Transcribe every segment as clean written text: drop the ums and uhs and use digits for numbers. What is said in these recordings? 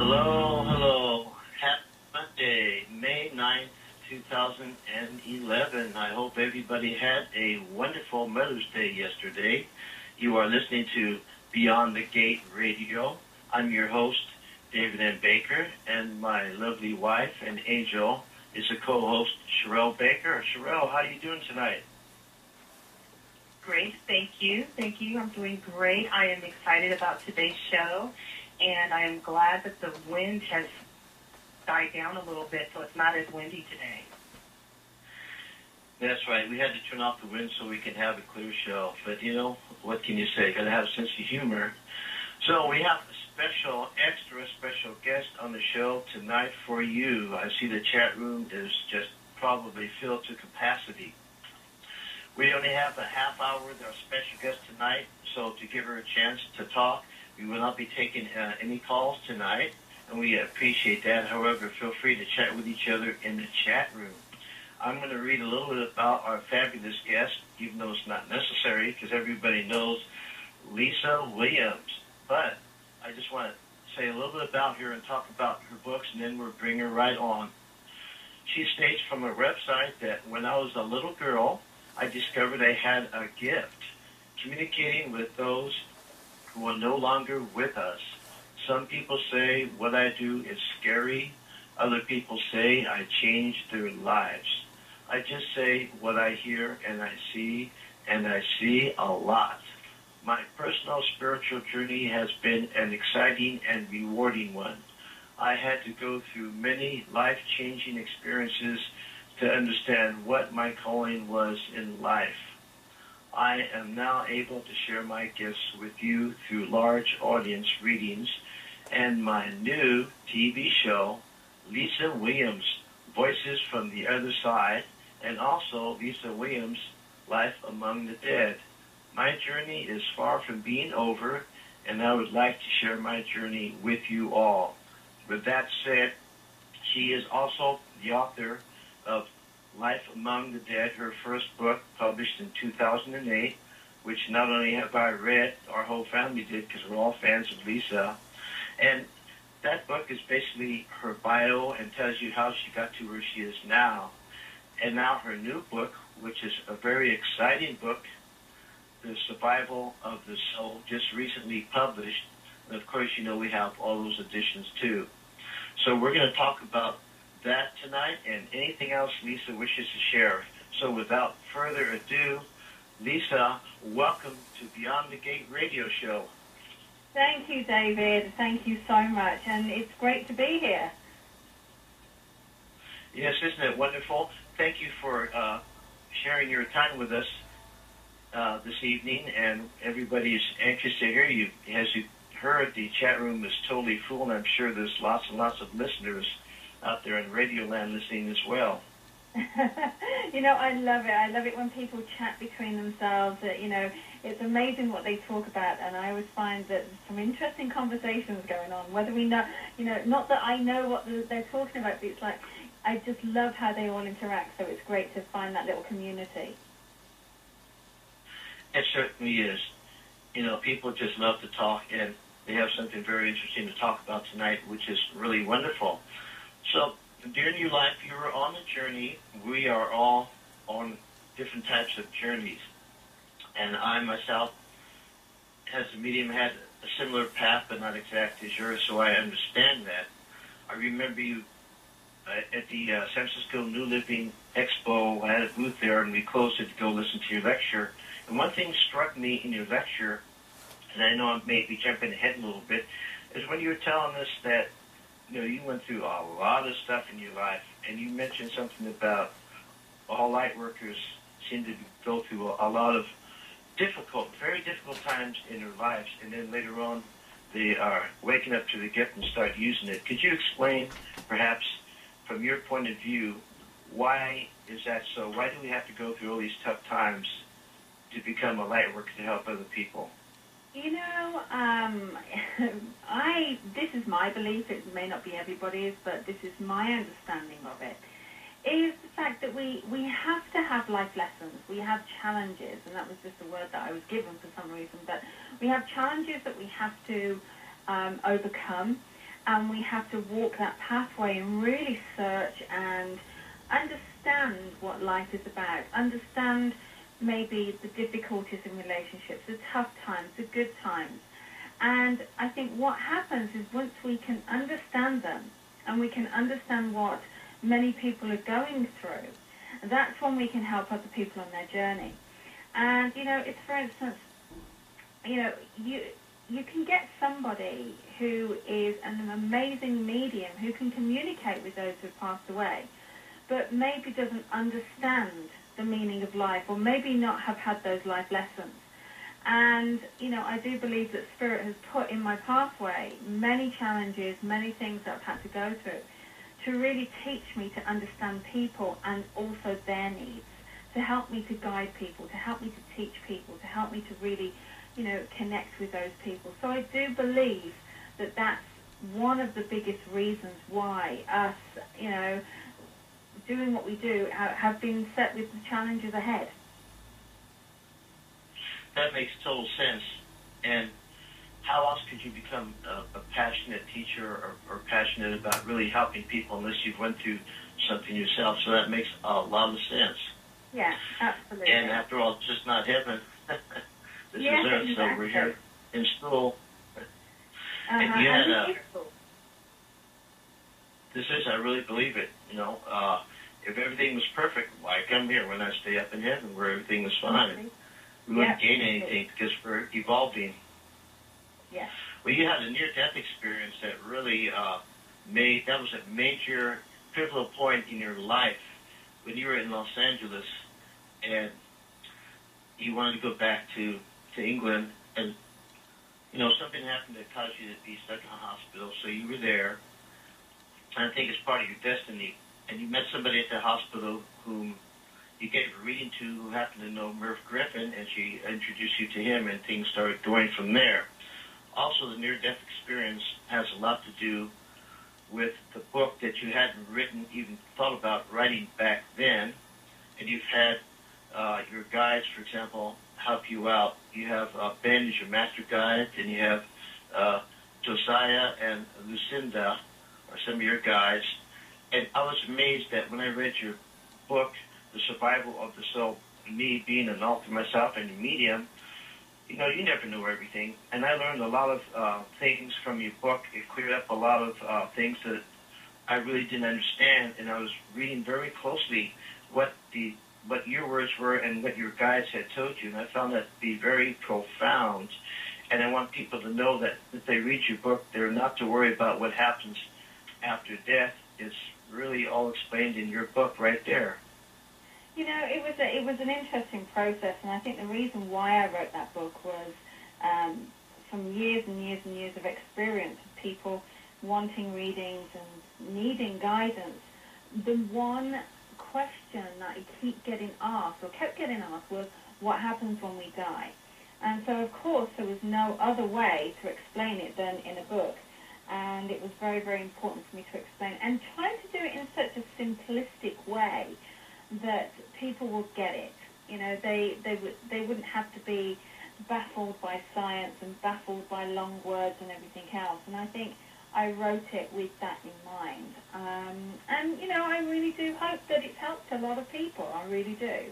Hello, hello. Happy Monday, May 9th, 2011. I hope everybody had a wonderful Mother's Day yesterday. You are listening to Beyond the Gate Radio. I'm your host, David M. Baker, and my lovely wife and angel is a co-host, Cheryll Baker. Cheryll, how are you doing tonight? Great, thank you. Thank you. I'm doing great. I am excited about today's show, and I am glad that the wind has died down a little bit, so it's not as windy today. That's right. We had to turn off the wind so we can have a clear show. But, you know, what can you say? Got to have a sense of humor. So we have a special, extra special guest on the show tonight for you. I see the chat room is just probably filled to capacity. We only have a half hour with our special guest tonight, so to give her a chance to talk, we will not be taking any calls tonight, and we appreciate that. However, feel free to chat with each other in the chat room. I'm going to read a little bit about our fabulous guest, even though it's not necessary, because everybody knows Lisa Williams. But I just want to say a little bit about her and talk about her books, and then we'll bring her right on. She states from her website that when I was a little girl, I discovered I had a gift, communicating with those who are no longer with us. Some people say what I do is scary. Other people say I change their lives. I just say what I hear and I see a lot. My personal spiritual journey has been an exciting and rewarding one. I had to go through many life-changing experiences to understand what my calling was in life. I am now able to share my gifts with you through large audience readings and my new TV show, Lisa Williams, Voices from the Other Side, and also Lisa Williams, Life Among the Dead. My journey is far from being over, and I would like to share my journey with you all. With that said, she is also the author of Life Among the Dead, her first book published in 2008, which not only have I read, our whole family did, because we're all fans of Lisa. And that book is basically her bio and tells you how she got to where she is now. And now her new book, which is a very exciting book, The Survival of the Soul, just recently published. And of course, you know, we have all those editions too. So we're going to talk about that tonight and anything else Lisa wishes to share. So without further ado, Lisa, welcome to Beyond the Gate Radio Show. Thank you, David. Thank you so much, and it's great to be here. Yes, isn't it wonderful? Thank you for sharing your time with us this evening, and everybody's anxious to hear you. As you heard, the chat room is totally full, and I'm sure there's lots and lots of listeners out there in Radio Land listening as well. You know, I love it. I love it when people chat between themselves. You know, it's amazing what they talk about, and I always find that there's some interesting conversations going on. Whether we know, you know, not that I know what they're talking about, but it's like I just love how they all interact. So it's great to find that little community. It certainly is. You know, people just love to talk, and they have something very interesting to talk about tonight, which is really wonderful. So, during your life, you were on a journey. We are all on different types of journeys. And I, myself, as a medium, had a similar path, but not exact as yours, so I understand that. I remember you at the San Francisco New Living Expo. I had a booth there, and we closed it to go listen to your lecture. And one thing struck me in your lecture, and I know I may be jumping ahead a little bit, is when you were telling us that, you know, you went through a lot of stuff in your life, and you mentioned something about all light workers seem to go through a lot of very difficult times in their lives, and then later on they are waking up to the gift and start using it. Could you explain, perhaps, from your point of view, why is that so? Why do we have to go through all these tough times to become a light worker to help other people? You know, this is my belief. It may not be everybody's, but this is my understanding of it, is the fact that we have to have life lessons. We have challenges, and that was just a word that I was given for some reason, but we have challenges that we have to overcome, and we have to walk that pathway and really search and understand what life is about, understand maybe the difficulties in relationships, the tough times, the good times. And I think what happens is once we can understand them and we can understand what many people are going through, that's when we can help other people on their journey. And, it's, for instance, you can get somebody who is an amazing medium who can communicate with those who have passed away, but maybe doesn't understand the meaning of life, or maybe not have had those life lessons. And, I do believe that Spirit has put in my pathway many challenges, many things that I've had to go through to really teach me to understand people and also their needs, to help me to guide people, to help me to teach people, to help me to really, connect with those people. So I do believe that that's one of the biggest reasons why us, doing what we do have been set with the challenges ahead. That makes total sense. And how else could you become a passionate teacher or passionate about really helping people unless you've went through something yourself? So that makes a lot of sense. Yeah, absolutely. And after all, it's just not heaven. This is earth, exactly. So we're here in school. And you had this is, I really believe it. If everything was perfect, why come here when I stay up in heaven where everything was fine? We wouldn't gain anything because we're evolving. Yeah. Well, you had a near-death experience that really that was a major pivotal point in your life when you were in Los Angeles and you wanted to go back to England, and something happened that caused you to be stuck in a hospital. So you were there, and I think it's part of your destiny. And you met somebody at the hospital whom you gave a reading to, who happened to know Merv Griffin, and she introduced you to him, and things started going from there. Also, the near-death experience has a lot to do with the book that you hadn't written, even thought about writing back then, and you've had your guides, for example, help you out. You have Ben as your master guide, and you have Josiah and Lucinda are some of your guides. And I was amazed that when I read your book, The Survival of the Soul, me being an altar myself and a medium, you never know everything. And I learned a lot of things from your book. It cleared up a lot of things that I really didn't understand. And I was reading very closely what your words were and what your guides had told you. And I found that to be very profound. And I want people to know that if they read your book, they're not to worry about what happens after death. It's really all explained in your book right there. It was an interesting process, and I think the reason why I wrote that book was from years and years and years of experience of people wanting readings and needing guidance. The one question that I kept getting asked was, what happens when we die? And so, of course, there was no other way to explain it than in a book. And it was very, very important for me to explain, and trying to do it in such a simplistic way that people will get it. They wouldn't have to be baffled by science and baffled by long words and everything else. And I think I wrote it with that in mind. And I really do hope that it's helped a lot of people. I really do.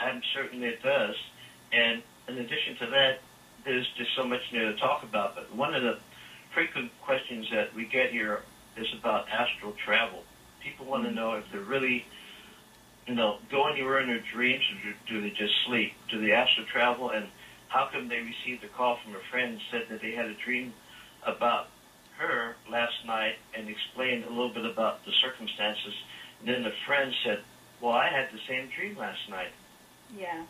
I'm certain it does. And in addition to that, there's just so much there to talk about. But one of the frequent questions that we get here is about astral travel. People want to know if they're really, go anywhere in their dreams, or do they just sleep? Do they astral travel? And how come they received a call from a friend and said that they had a dream about her last night and explained a little bit about the circumstances? And then the friend said, well, I had the same dream last night. Yeah.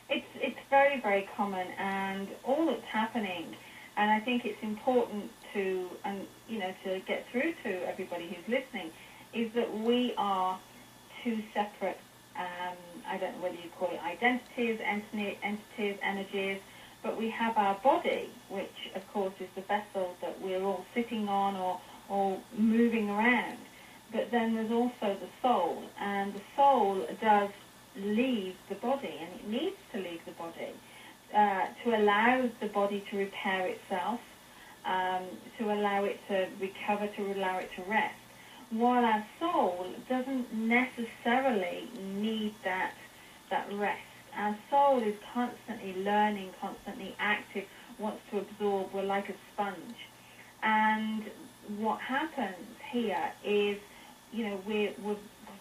It's very, very common, and all that's happening, and I think it's important to get through to everybody who's listening, is that we are two separate, I don't know whether you call it identities, entities, energies, but we have our body, which, of course, is the vessel that we're all sitting on or moving around. But then there's also the soul, and the soul does leave the body, and it needs to leave the body to allow the body to repair itself, to allow it to recover, to allow it to rest, while our soul doesn't necessarily need that rest. Our soul is constantly learning, constantly active, wants to absorb. We're like a sponge. And what happens here is, we're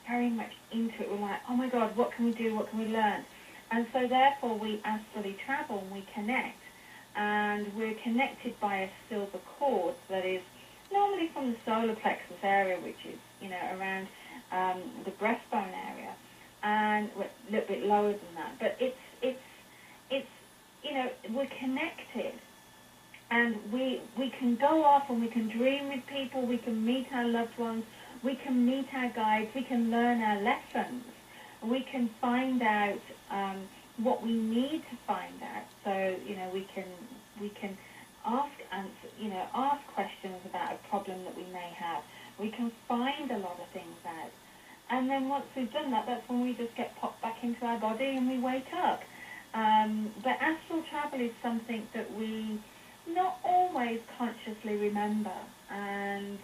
very much into it. We're like, oh my God, what can we do? What can we learn? And so therefore we astrally travel and we connect. And we're connected by a silver cord that is normally from the solar plexus area, which is, around the breastbone area, and a little bit lower than that. But it's we're connected, and we can go off and we can dream with people, we can meet our loved ones, we can meet our guides, we can learn our lessons, we can find out what we need to find out. So we can ask questions about a problem that we may have. We can find a lot of things out. And then once we've done that, that's when we just get popped back into our body and we wake up. But astral travel is something that we not always consciously remember. And,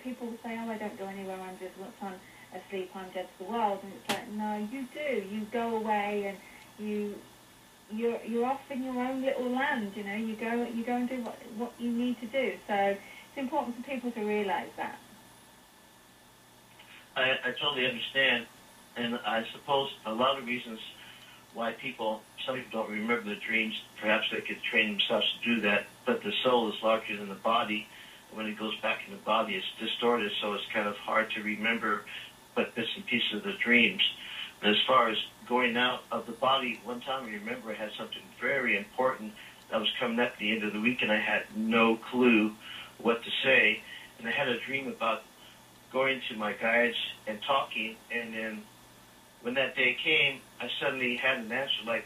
people will say, oh, I don't go anywhere, I'm just, once I'm asleep, I'm dead to the world. And it's like, no, you do. You go away and you're off in your own little land, you go and do what you need to do. So it's important for people to realize that. I totally understand, and I suppose a lot of reasons why some people don't remember the dreams. Perhaps they could train themselves to do that, but the soul is larger than the body. When it goes back in the body, it's distorted, so it's kind of hard to remember but bits and pieces of the dreams. And as far as going out of the body, one time I remember I had something very important that was coming up at the end of the week, and I had no clue what to say. And I had a dream about going to my guides and talking, and then when that day came, I suddenly had an answer. Like,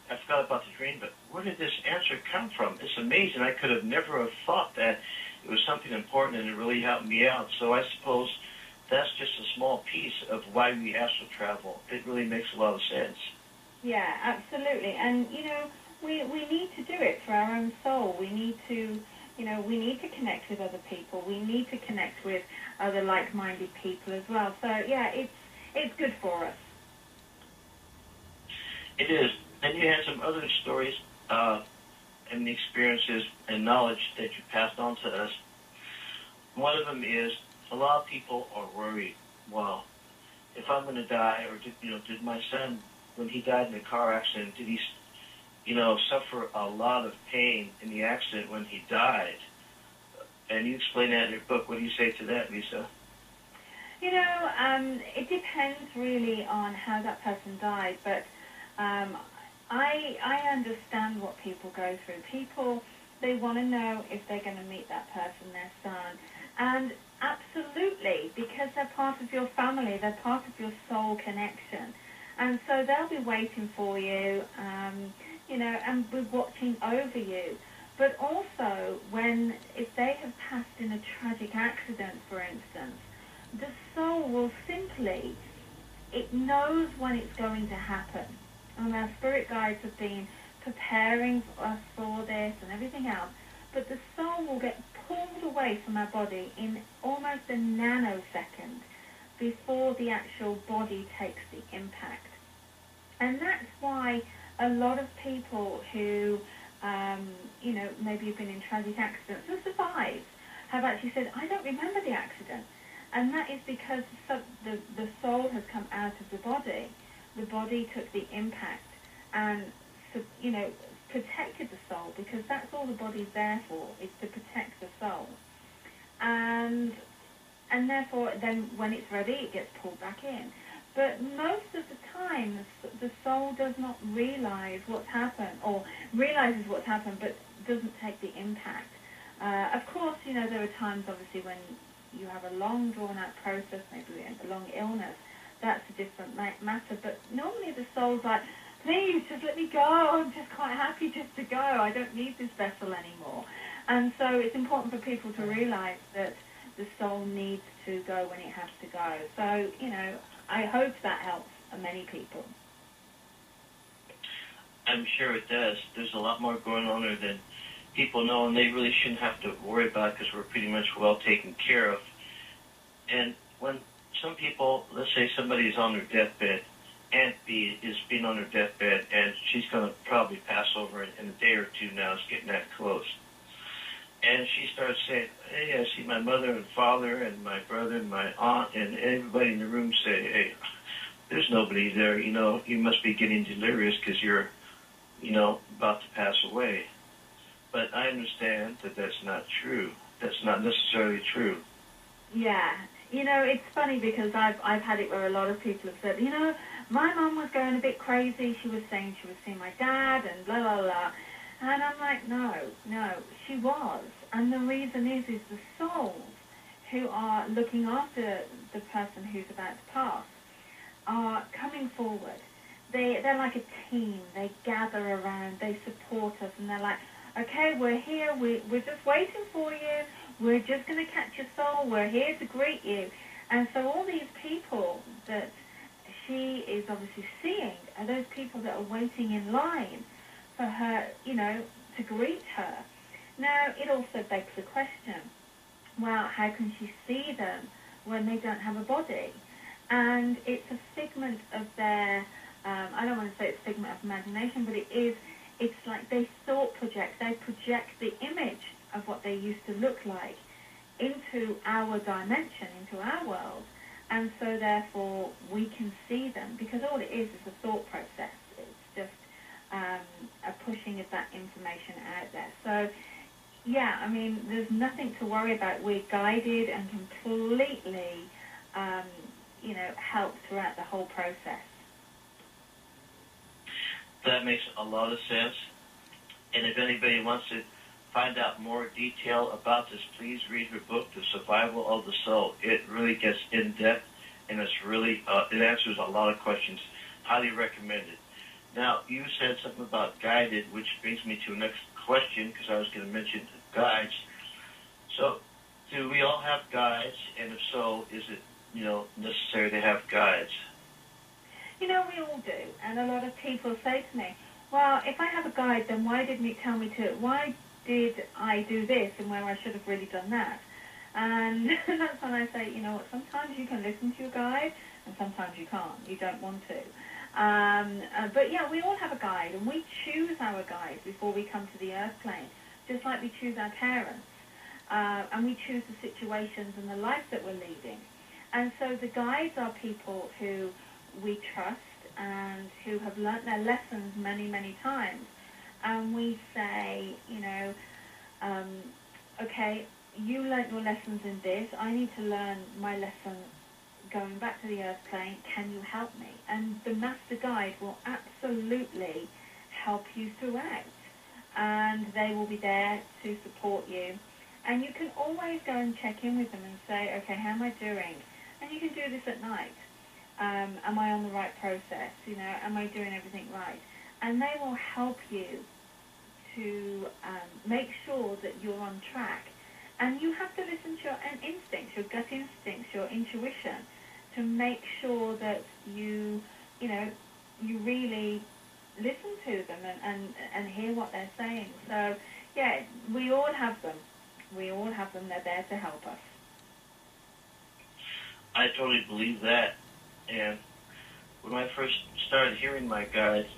I forgot about the dream, but where did this answer come from? It's amazing. I could have never have thought that it was something important, and it really helped me out. So I suppose that's just a small piece of why we astral travel. It really makes a lot of sense. Yeah, absolutely. And, we need to do it for our own soul. We need to, we need to connect with other people. We need to connect with other like-minded people as well. So, yeah, it's good for us. It is. And you had some other stories and experiences and knowledge that you passed on to us. One of them is a lot of people are worried. Well, if I'm going to die, or did my son, when he died in a car accident, did he, suffer a lot of pain in the accident when he died? And you explain that in your book. What do you say to that, Lisa? It depends really on how that person died, but I understand what people go through. People, they want to know if they're going to meet that person, their son. And absolutely, because they're part of your family, they're part of your soul connection. And so they'll be waiting for you, and be watching over you. But also, if they have passed in a tragic accident, for instance, the soul will simply, it knows when it's going to happen. And our spirit guides have been preparing us for this and everything else. But the soul will get pulled away from our body in almost a nanosecond before the actual body takes the impact. And that's why a lot of people who, maybe have been in tragic accidents and survived, have actually said, I don't remember the accident. And that is because the soul has come out of the body. The body took the impact and, protected the soul, because that's all the body's there for, is to protect the soul. And therefore, then when it's ready, it gets pulled back in. But most of the time, the soul does not realize what's happened, or realizes what's happened, but doesn't take the impact. Of course, there are times, obviously, when you have a long, drawn-out process, maybe a long illness. That's a different matter. But normally the soul's like, please, just let me go. I'm just quite happy just to go. I don't need this vessel anymore. And so it's important for people to realize that the soul needs to go when it has to go. So, I hope that helps many people. I'm sure it does. There's a lot more going on there than people know, and they really shouldn't have to worry about it because we're pretty much well taken care of. And when some people, let's say somebody is on their deathbed, Aunt B is being on her deathbed, and she's going to probably pass over in a day or two now. It's getting that close. And she starts saying, hey, I see my mother and father and my brother and my aunt and everybody in the room say, hey, there's nobody there. You know, you must be getting delirious because you're, you know, about to pass away. But I understand that that's not true. That's not necessarily true. Yeah. You know, it's funny because I've had it where a lot of people have said, you know, my mum was going a bit crazy. She was saying she was seeing my dad and blah, blah, blah. And I'm like, no, she was. And the reason is the souls who are looking after the person who's about to pass are coming forward. They're like a team. They gather around. They support us. And they're like, okay, we're here. We're just waiting for you. We're just going to catch your soul. We're here to greet you. And so all these people that she is obviously seeing are those people that are waiting in line for her, you know, to greet her. Now, it also begs the question, well, how can she see them when they don't have a body? And it's a figment of their, I don't want to say it's a figment of imagination, but it's like they thought project. They project the image of what they used to look like into our dimension, into our world. And so, therefore, we can see them because all it is a thought process. It's just a pushing of that information out there. So, yeah, I mean, there's nothing to worry about. We're guided and completely, you know, helped throughout the whole process. That makes a lot of sense. And if anybody wants to find out more detail about this, please read her book, The Survival of the Soul. It really gets in-depth, and it's really, it answers a lot of questions. Highly recommended. Now, you said something about guided, which brings me to the next question, because I was going to mention guides. So, do we all have guides? And if so, is it, you know, necessary to have guides? You know, we all do. And a lot of people say to me, well, if I have a guide, then why didn't it tell me to, why did I do this and where I should have really done that? And that's when I say, you know what, sometimes you can listen to your guide and sometimes you can't. You don't want to. But yeah, we all have a guide, and we choose our guide before we come to the earth plane, just like we choose our parents, and we choose the situations and the life that we're leading. And so the guides are people who we trust and who have learnt their lessons many, many times. And we say, you know, okay, you learnt your lessons in this. I need to learn my lesson going back to the earth plane. Can you help me? And the master guide will absolutely help you throughout. And they will be there to support you. And you can always go and check in with them and say, okay, how am I doing? And you can do this at night. Am I on the right process? You know, am I doing everything right? And they will help you to make sure that you're on track. And you have to listen to your instincts, your gut instincts, your intuition, to make sure that you know, you really listen to them and hear what they're saying. So, yeah, we all have them. We all have them. They're there to help us. I totally believe that. And when I first started hearing my guides,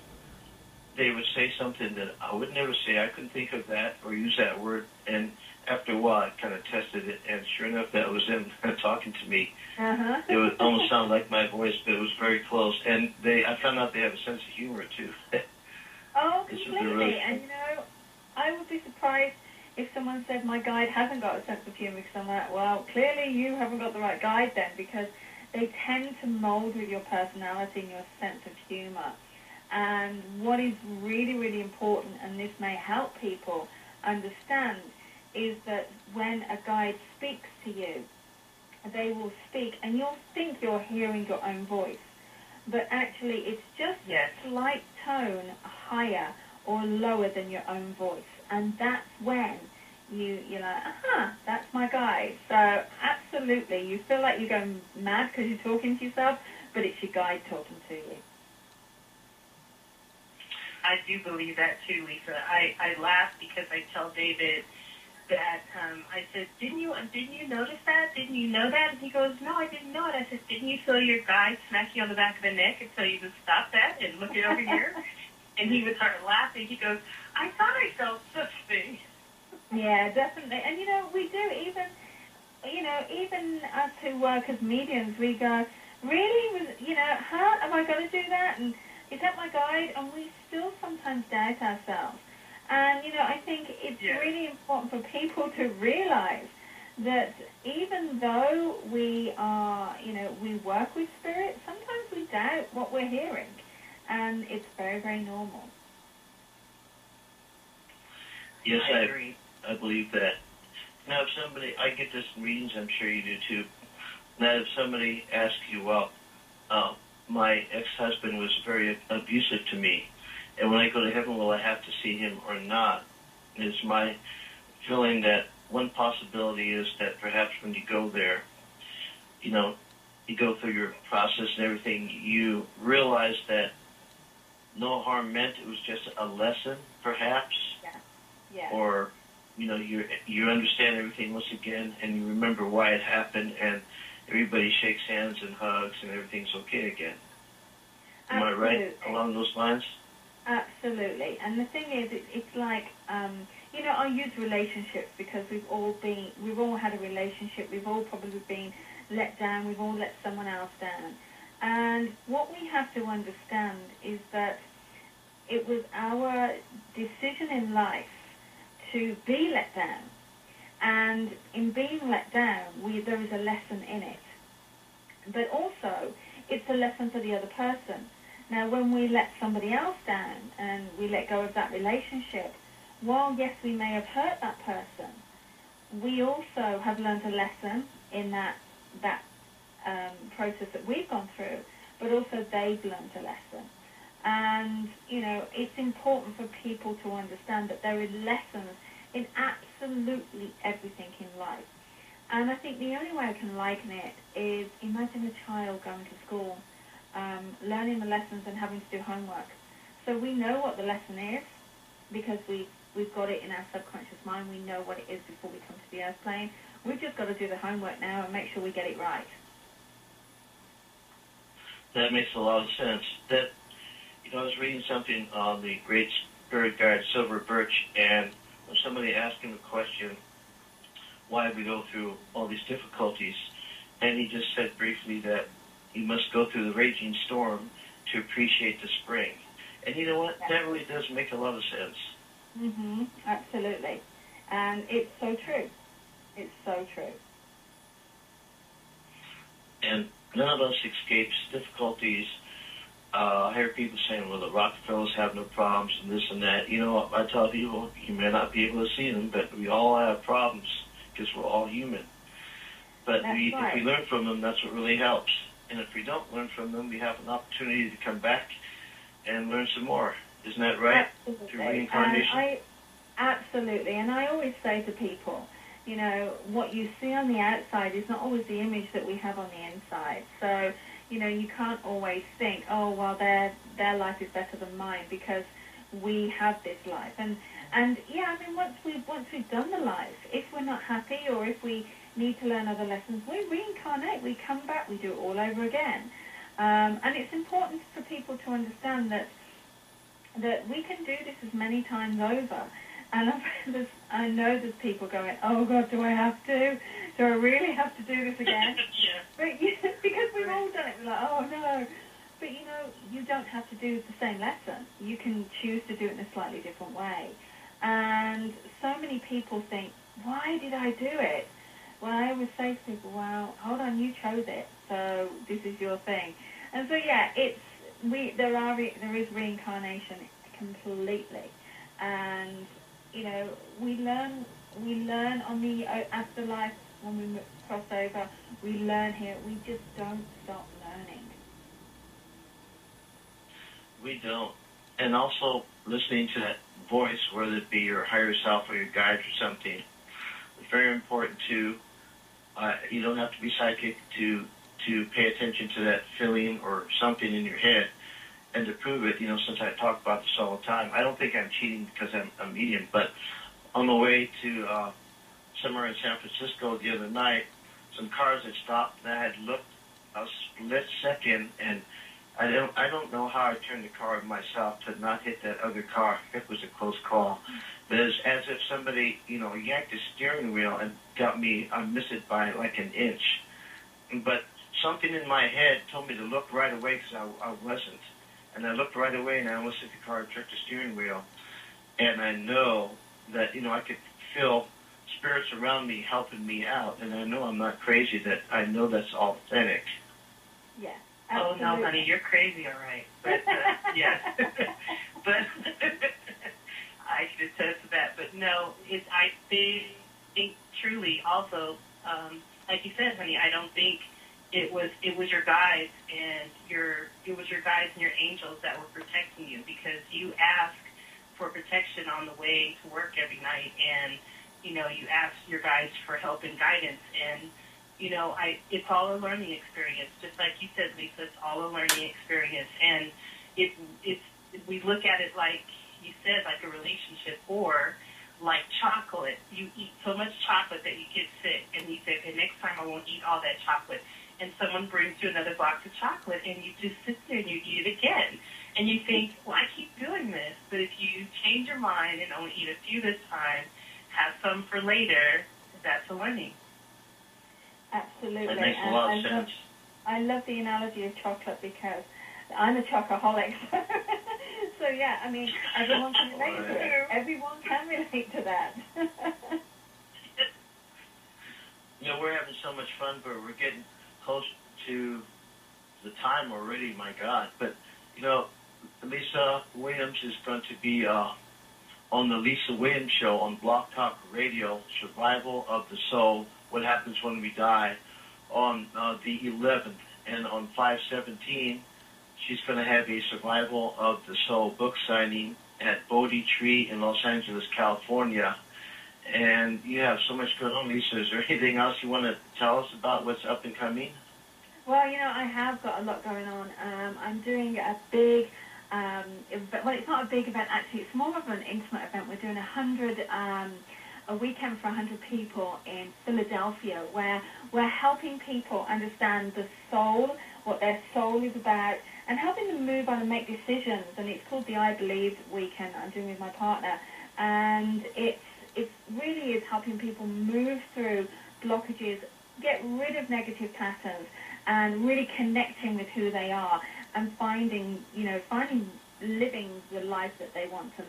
they would say something that I would never say. I couldn't think of that or use that word. And after a while, I kind of tested it, and sure enough, that was them talking to me. Uh-huh. It would almost sound like my voice, but it was very close. And I found out they have a sense of humor, too. Oh, completely. Really, and, you know, I would be surprised if someone said my guide hasn't got a sense of humor, because I'm like, well, clearly you haven't got the right guide then, because they tend to mold with your personality and your sense of humor. And what is really, really important, and this may help people understand, is that when a guide speaks to you, they will speak, and you'll think you're hearing your own voice. But actually, it's just a slight tone higher or lower than your own voice. And that's when you're like, aha, that's my guide. So absolutely, you feel like you're going mad because you're talking to yourself, but it's your guide talking to you. I do believe that too, Lisa. I laugh because I tell David that I said, didn't you notice that? Didn't you know that? And he goes, no, I didn't know it. I said, didn't you feel your guy smack you on the back of the neck and tell you to stop that and look it over here? And he would start laughing. He goes, I thought I felt such thing. Yeah, definitely. And, we do. Even us who work as mediums, we go, really? How am I going to do that? And is that my guide? And we still sometimes doubt ourselves. And, I think it's really important for people to realize that even though we are, we work with spirit, sometimes we doubt what we're hearing. And it's very, very normal. Yes, I agree. I believe that. Now, if somebody, I get this in readings, I'm sure you do too. Now, if somebody asks you, well, my ex-husband was very abusive to me, and when I go to heaven, will I have to see him or not? It's my feeling that one possibility is that perhaps when you go there, you go through your process and everything, you realize that no harm meant. It was just a lesson, perhaps. Yeah. Or, you understand everything once again, and you remember why it happened, and everybody shakes hands and hugs, and everything's okay again. Am I right along those lines? Absolutely. And the thing is, it's like, I'll use relationships because we've all had a relationship. We've all probably been let down. We've all let someone else down. And what we have to understand is that it was our decision in life to be let down. And in being let down, there is a lesson in it. But also, it's a lesson for the other person. Now, when we let somebody else down and we let go of that relationship, while, yes, we may have hurt that person, we also have learned a lesson in that process that we've gone through, but also they've learned a lesson. And, it's important for people to understand that there are lessons in absolutely everything in life. And I think the only way I can liken it is imagine a child going to school, learning the lessons and having to do homework. So we know what the lesson is because we've got it in our subconscious mind. We know what it is before we come to the earth plane. We've just got to do the homework now and make sure we get it right. That makes a lot of sense. That, I was reading something on the great spirit guide, Silver Birch, and when somebody asked him a question, why we go through all these difficulties, and he just said briefly that you must go through the raging storm to appreciate the spring. And you know what? That really does make a lot of sense. Mm-hmm. Absolutely. And it's so true. It's so true. And none of us escapes difficulties. I hear people saying, well, the Rockefellers have no problems and this and that. I tell people, you may not be able to see them, but we all have problems because we're all human. But if we learn from them, that's what really helps. And if we don't learn from them, we have an opportunity to come back and learn some more. Isn't that right? Absolutely. Through reincarnation? Absolutely. And I always say to people, what you see on the outside is not always the image that we have on the inside. So, you can't always think, oh, well, their life is better than mine because we have this life. And yeah, once we've done the life, if we're not happy or if we need to learn other lessons, we reincarnate, we come back, we do it all over again. And it's important for people to understand that we can do this as many times over. And I know there's people going, oh, God, do I have to? Do I really have to do this again? Yeah. But, because we've all done it, we're like, oh, no. But, you don't have to do the same lesson. You can choose to do it in a slightly different way. And so many people think, why did I do it? Well, I always say to people, well, hold on, you chose it, so this is your thing. And so, yeah, there is reincarnation completely. And, we learn on the afterlife when we cross over. We learn here. We just don't stop learning. We don't. And also listening to that voice, whether it be your higher self or your guide or something, it's very important to, you don't have to be psychic to pay attention to that feeling or something in your head. and to prove it, since I talk about this all the time, I don't think I'm cheating because I'm a medium, but on the way to somewhere in San Francisco the other night, some cars had stopped, and I had looked a split second, and I don't know how I turned the car myself to not hit that other car. It was a close call. But it's as if somebody, yanked the steering wheel and I missed it by like an inch. But something in my head told me to look right away because I wasn't. And I looked right away, and I almost hit the car and jerked the steering wheel. And I know that, I could feel spirits around me helping me out. And I know I'm not crazy, that I know that's authentic. Yeah. Absolutely. Oh, no, honey, you're crazy, all right. But, yeah. But I can attest to that. But, no, I think truly also, like you said, honey, I don't think it was your guides and your angels that were protecting you, because you asked for protection on the way to work every night, and you asked your guides for help and guidance, and it's all a learning experience, just like you said, Lisa. It's all a learning experience, and we look at it like you said, like a relationship, or like chocolate. You eat so much chocolate that you get sick, and you say, okay, next time I won't eat all that chocolate. And someone brings you another box of chocolate, and you just sit there and you eat it again. And you think, well, I keep doing this. But if you change your mind and only eat a few this time, have some for later, that's a learning. Absolutely. That makes a lot of sense. I love the analogy of chocolate because I'm a chocoholic. So, yeah, I mean, everyone can relate to it. Everyone can relate to that. We're having so much fun, but we're getting close to the time already, my God. But, Lisa Williams is going to be on the Lisa Williams Show on Blog Talk Radio, Survival of the Soul, What Happens When We Die, on the 11th. And on 5/17, she's going to have a Survival of the Soul book signing at Bodhi Tree in Los Angeles, California. And you have so much going on, Lisa. Is there anything else you want to tell us about what's up and coming? Well, I have got a lot going on. I'm doing a big event. Well, it's not a big event, actually. It's more of an intimate event. We're doing a weekend for 100 people in Philadelphia, where we're helping people understand the soul, what their soul is about, and helping them move on and make decisions. And it's called the I Believe Weekend. I'm doing with my partner. And it really is helping people move through blockages, get rid of negative patterns, and really connecting with who they are, and finding living the life that they want to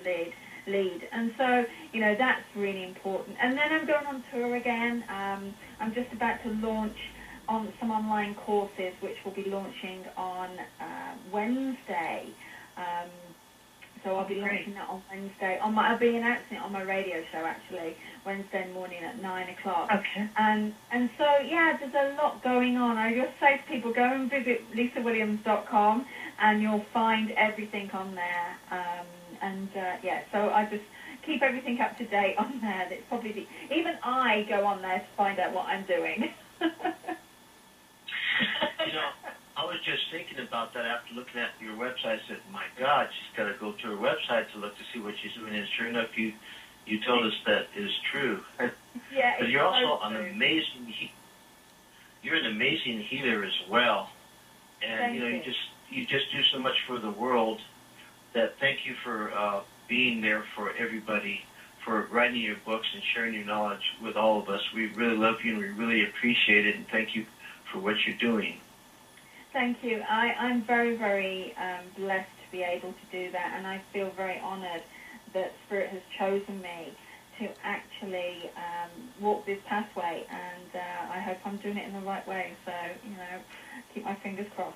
lead. And so, that's really important. And then I'm going on tour again. I'm just about to launch on some online courses, which will be launching on Wednesday. So I'll be launching that on Wednesday. I'll be announcing it on my radio show, actually, Wednesday morning at 9 o'clock. Okay. And so, yeah, there's a lot going on. I just say to people, go and visit lisawilliams.com, and you'll find everything on there. So I just keep everything up to date on there. It's probably even I go on there to find out what I'm doing. I was just thinking about that after looking at your website. I said, my God, she's got to go to her website to look to see what she's doing. And sure enough, you told us that is true. Yeah, but you're also an amazing you're an amazing healer as well. And you just do so much for the world. That thank you for being there for everybody, for writing your books and sharing your knowledge with all of us. We really love you, and we really appreciate it, and thank you for what you're doing. Thank you. I'm very, very blessed to be able to do that, and I feel very honored that Spirit has chosen me to actually walk this pathway, and I hope I'm doing it in the right way. So, keep my fingers crossed.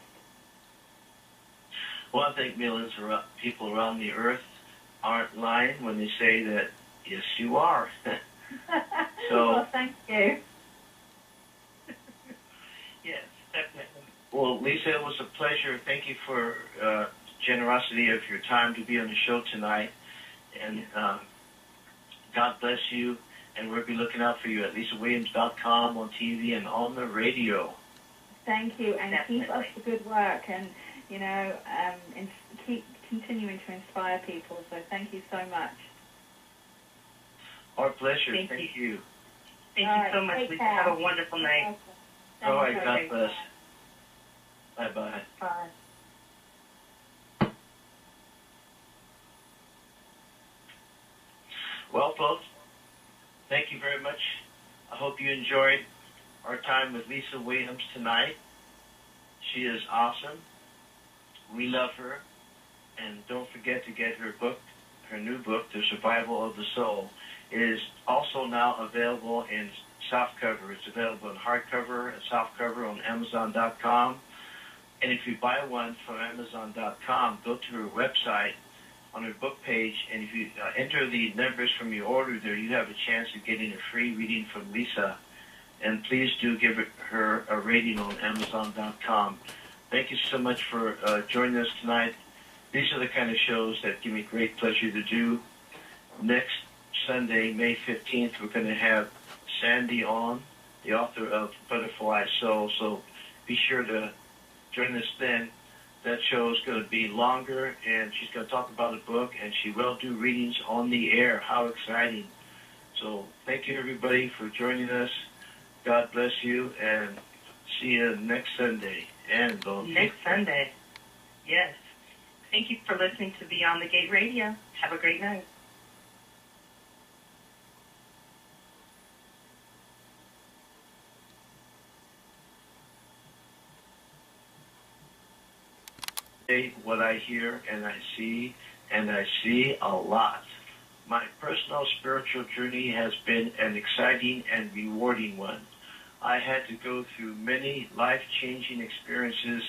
Well, I think millions of people around the earth aren't lying when they say that, yes, you are. So, well, thank you. Yes, definitely. Well, Lisa, it was a pleasure. Thank you for generosity of your time to be on the show tonight. And God bless you. And we'll be looking out for you at lisawilliams.com, on TV, and on the radio. Thank you. And keep up the good work. And, and keep continuing to inspire people. So thank you so much. Our pleasure. Thank you. Thank you so much, Lisa. Have a wonderful night. All right, God bless. Bye-bye. Bye. Well, folks, thank you very much. I hope you enjoyed our time with Lisa Williams tonight. She is awesome. We love her. And don't forget to get her book, her new book, The Survival of the Soul. It is also now available in softcover. It's available in hardcover and softcover on Amazon.com. And if you buy one from Amazon.com, go to her website on her book page, and if you enter the numbers from your order there, you have a chance of getting a free reading from Lisa. And please do give her a rating on Amazon.com. Thank you so much for joining us tonight. These are the kind of shows that give me great pleasure to do. Next Sunday, May 15th, we're going to have Sandy on, the author of Butterfly Soul. So be sure to join us then. That show is going to be longer, and she's going to talk about a book, and she will do readings on the air. How exciting. So thank you, everybody, for joining us. God bless you, and see you next Sunday. And next Sunday. Yes. Thank you for listening to Beyond the Gate Radio. Have a great night. What I hear and I see a lot. My personal spiritual journey has been an exciting and rewarding one. I had to go through many life-changing experiences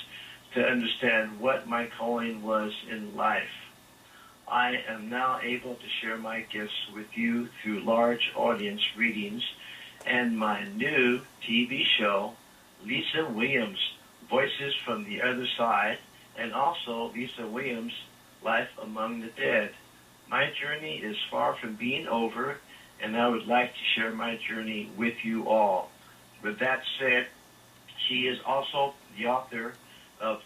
to understand what my calling was in life. I am now able to share my gifts with you through large audience readings and my new TV show, Lisa Williams, Voices from the Other Side, and also Lisa Williams' Life Among the Dead. My journey is far from being over, and I would like to share my journey with you all. With that said, she is also the author of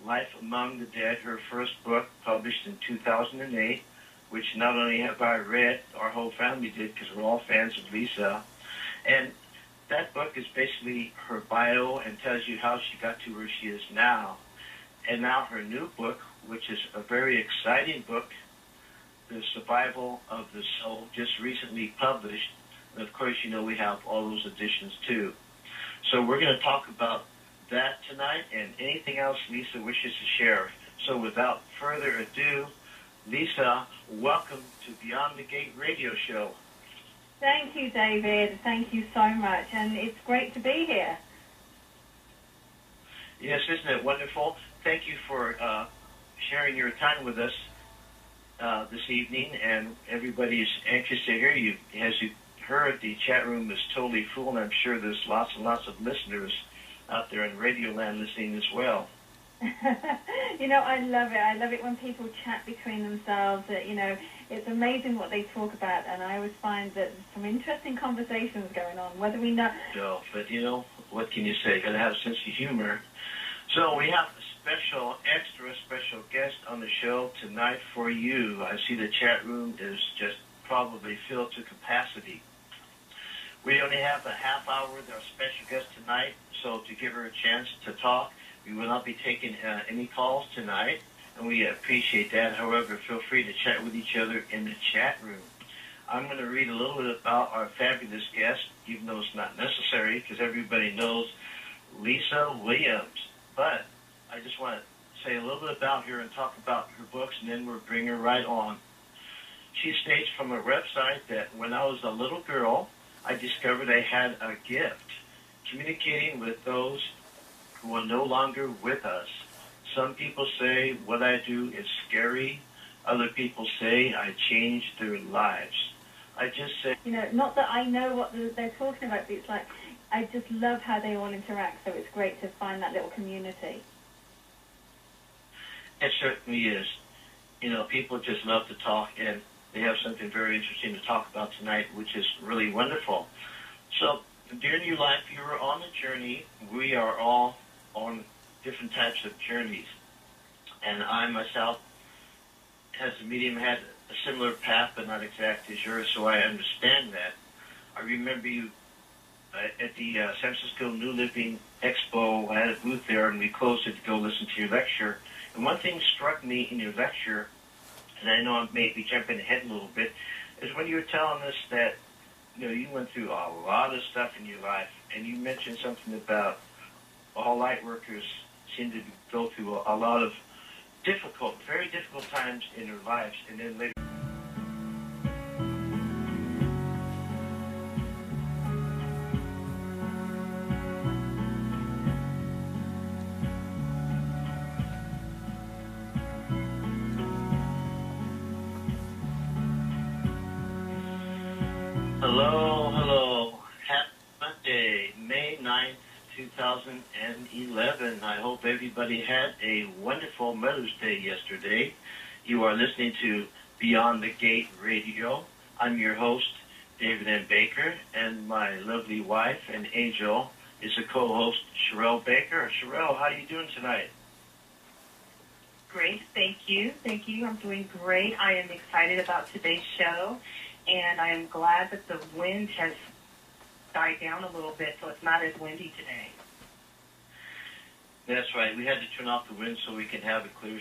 Life Among the Dead, her first book published in 2008, which not only have I read, our whole family did because we're all fans of Lisa. And that book is basically her bio and tells you how she got to where she is now. And now her new book, which is a very exciting book, The Survival of the Soul, just recently published. And of course, you know we have all those editions too. So we're going to talk about that tonight and anything else Lisa wishes to share. So without further ado, Lisa, welcome to Beyond the Gate Radio Show. Thank you, David. Thank you so much. And it's great to be here. Yes, isn't it wonderful? Thank you for sharing your time with us this evening, and everybody is anxious to hear you. As you heard, the chat room is totally full, and I'm sure there's lots and lots of listeners out there in Radio Land listening as well. I love it. I love it when people chat between themselves. It's amazing what they talk about, and I always find that there's some interesting conversations going on, whether we know... No, but what can you say? Got to have a sense of humor. So we have a extra special guest on the show tonight for you. I see the chat room is just probably filled to capacity. We only have a half hour with our special guest tonight, so to give her a chance to talk, we will not be taking any calls tonight, and we appreciate that. However, feel free to chat with each other in the chat room. I'm going to read a little bit about our fabulous guest, even though it's not necessary, because everybody knows Lisa Williams. But I just want to say a little bit about her and talk about her books, and then we'll bring her right on. She states from her website that when I was a little girl, I discovered I had a gift, communicating with those who are no longer with us. Some people say what I do is scary. Other people say I changed their lives. I just say... not that I know what they're talking about, but it's like, I just love how they all interact, so it's great to find that little community. It certainly is. People just love to talk, and they have something very interesting to talk about tonight, which is really wonderful. So, during your life, you were on a journey. We are all on different types of journeys. And I myself, as a medium, had a similar path, but not exactly as yours, so I understand that. I remember you at the San Francisco New Living Expo. I had a booth there, and we closed it to go listen to your lecture. And one thing struck me in your lecture, and I know I may be jumping ahead a little bit, is when you were telling us that you went through a lot of stuff in your life, and you mentioned something about all light workers seem to go through a lot of very difficult times in their lives, and then later. Hello. Happy Monday, May 9th, 2011. I hope everybody had a wonderful Mother's Day yesterday. You are listening to Beyond the Gate Radio. I'm your host, David M. Baker, and my lovely wife and angel is a co-host, Cheryll Baker. Cheryll, how are you doing tonight? Great, thank you. I'm doing great. I am excited about today's show, and I am glad that the wind has died down a little bit, so it's not as windy today. That's right. We had to turn off the wind so we can have a clear